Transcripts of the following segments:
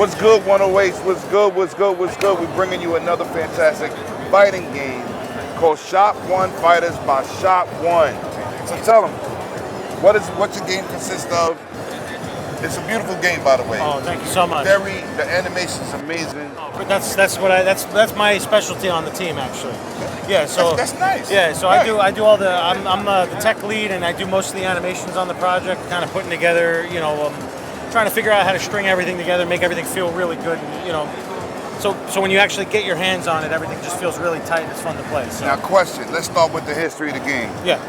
What's good, 108? What's good? What's good? What's good? We're bringing you another fantastic fighting game called Shop One Fighters by Shop One. So tell them, what's your game consist of? It's a beautiful game, by the way. Oh, thank you so much. The animation's amazing. But that's my specialty on the team, actually. Yeah, so that's nice. Yeah, so right. I do all the I'm the tech lead, and I do most of the animations on the project, kind of putting together, trying to figure out how to string everything together, make everything feel really good, So when you actually get your hands on it, everything just feels really tight and it's fun to play. So. Now, question. Let's start with the history of the game. Yeah.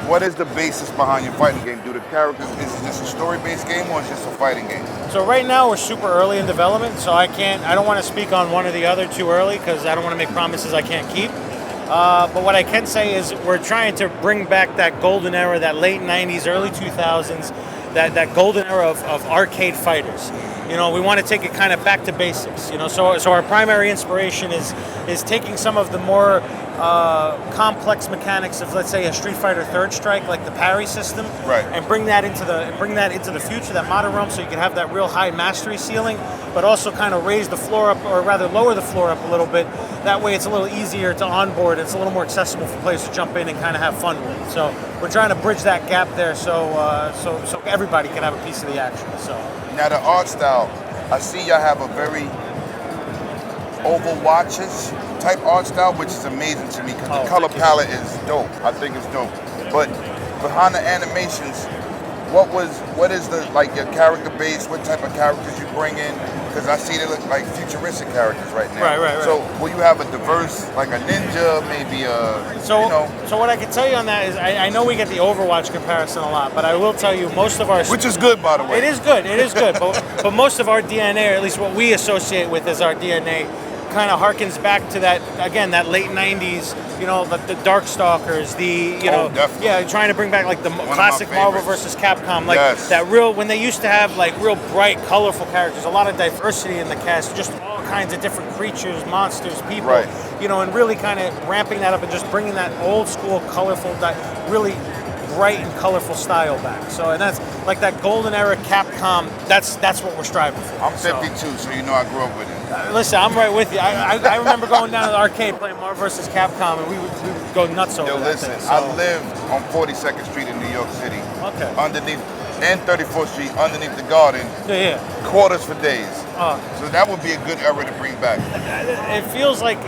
What is the basis behind your fighting game? Do the characters, is it just a story-based game or is it just a fighting game? So right now we're super early in development, so I don't want to speak on one or the other too early because I don't want to make promises I can't keep. But what I can say is we're trying to bring back that golden era, that late 90s, early 2000s, that golden era of arcade fighters. We want to take it kind of back to basics. So our primary inspiration is taking some of the more complex mechanics of, let's say, a Street Fighter Third Strike, like the parry system, right, and bring that into the future, that modern realm, so you can have that real high mastery ceiling, but also kind of raise the floor up, or rather lower the floor up a little bit. That way, it's a little easier to onboard. It's a little more accessible for players to jump in and kind of have fun with. So we're trying to bridge that gap there, so everybody can have a piece of the action. So now the art style, I see y'all have a very Overwatch-ish type art style, which is amazing to me because the color palette is dope. I think it's dope. But behind the animations, what is your character base? What type of characters you bring in? Because I see they look like futuristic characters right now. Right. So will you have a diverse, like a ninja, maybe So what I can tell you on that is I know we get the Overwatch comparison a lot, but I will tell you most of our... Which is good, by the way. It is good. but most of our DNA, or at least what we associate with as our DNA, kind of harkens back to that late 90s, the Darkstalkers, trying to bring back like the classic Marvel versus Capcom, like that real, when they used to have like real bright, colorful characters, a lot of diversity in the cast, just all kinds of different creatures, monsters, people, right, and really kind of ramping that up and just bringing that old school, colorful, really bright and colorful style back. So, and that's like that golden era Capcom. That's what we're striving for. I'm 52, so you know I grew up with it. Listen, I'm right with you. I remember going down to the arcade playing Marvel vs. Capcom, and we would go nuts over that thing. So. I lived on 42nd Street in New York City. Okay. And 34th Street, underneath the Garden. Yeah. Quarters for days. So that would be a good era to bring back. It feels like,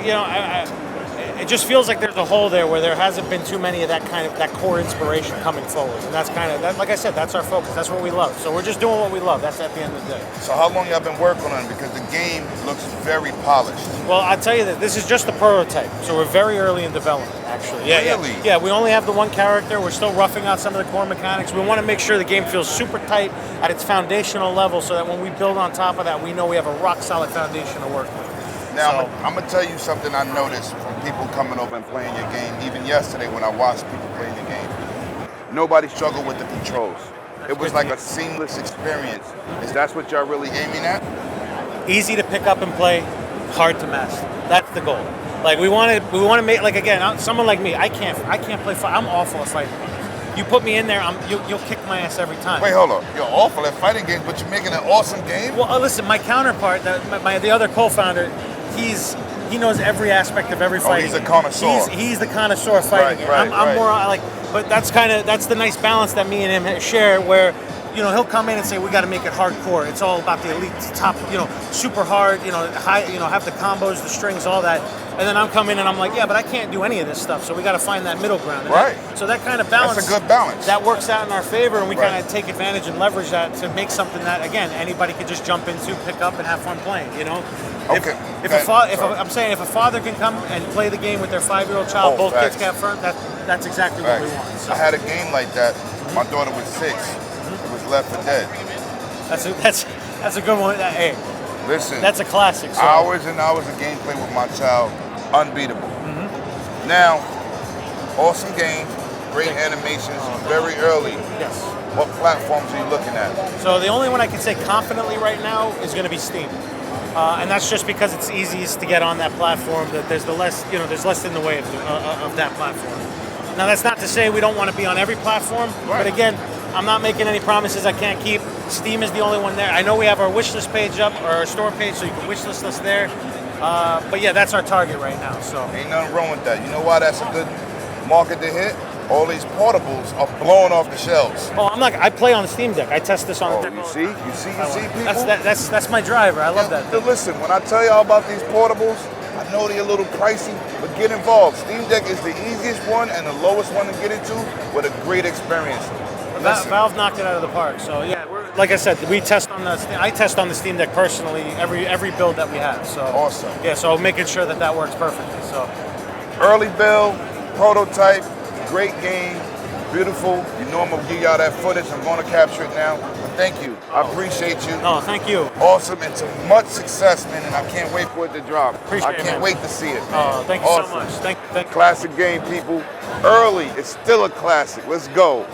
it just feels like there's a hole there where there hasn't been too many of that core inspiration coming forward, and that's kind of that. Like I said, that's our focus. That's what we love. So we're just doing what we love. That's at the end of the day. So how long y'all been working on it? Because the game looks very polished. Well, I'll tell you that this is just the prototype, so we're very early in development. Actually, Really? Yeah. We only have the one character. We're still roughing out some of the core mechanics. We want to make sure the game feels super tight at its foundational level, so that when we build on top of that, we know we have a rock solid foundation to work with. Now, I'm going to tell you something I noticed from people coming over and playing your game, even yesterday when I watched people playing your game. Nobody struggled with the controls. It was like a seamless experience. Is that what y'all really aiming at? Easy to pick up and play, hard to master. That's the goal. Like we want to make, like, again, someone like me, I can't play fight. I'm awful at fighting games. You put me in there, you'll kick my ass every time. Wait, hold on. You're awful at fighting games, but you're making an awesome game? Well, listen, my counterpart, the other co-founder, he knows every aspect of every fighting game. He's a connoisseur. He's the connoisseur of fighting game. I'm more like, but that's the nice balance that me and him share, where he'll come in and say, we got to make it hardcore. It's all about the elite, top, super hard, high, have the combos, the strings, all that. And then I'm coming in and I'm like, yeah, but I can't do any of this stuff. So we got to find that middle ground. Right. So that kind of balance. That's a good balance. That works out in our favor, and we kind of take advantage and leverage that to make something that, again, anybody could just jump into, pick up, and have fun playing. Okay. If a father can come and play the game with their 5-year-old child, both kids can have fun. That's exactly what we want. So. I had a game like that. My daughter was 6. It was Left 4 Dead. That's a good one. Hey, listen. That's a classic. So. Hours and hours of gameplay with my child, unbeatable. Now, awesome game, great animations, very early. Yes. What platforms are you looking at? So the only one I can say confidently right now is going to be Steam. And that's just because it's easiest to get on that platform. That there's less in the way of that platform. Now that's not to say we don't want to be on every platform, but again, I'm not making any promises I can't keep. Steam is the only one there. I know we have our wish list page up, or our store page, so you can wish list us there. But yeah, that's our target right now. So Ain't nothing wrong with that. You know why that's a good market to hit? All these portables are blowing off the shelves. oh, I play on the Steam Deck. I test this on the Oh, deck. you all the see? time. You see, people? That's my driver. I love that. Listen, when I tell y'all about these portables, I know they're a little pricey, but get involved. Steam Deck is the easiest one and the lowest one to get into with a great experience. Listen, Valve knocked it out of the park. So yeah, like I said, I test on the Steam Deck personally every build that we have. So awesome. Yeah, so making sure that works perfectly. So Early build, prototype, great game, beautiful. You know I'm gonna give y'all that footage. I'm gonna capture it now. But thank you. I appreciate you. no, thank you. Awesome, and to much success, man, and I can't wait for it to drop. Appreciate I it, can't man. wait to see it, man. Oh, thank you Awesome. so much. Thank you. Classic game, people. Early, it's still a classic. Let's go.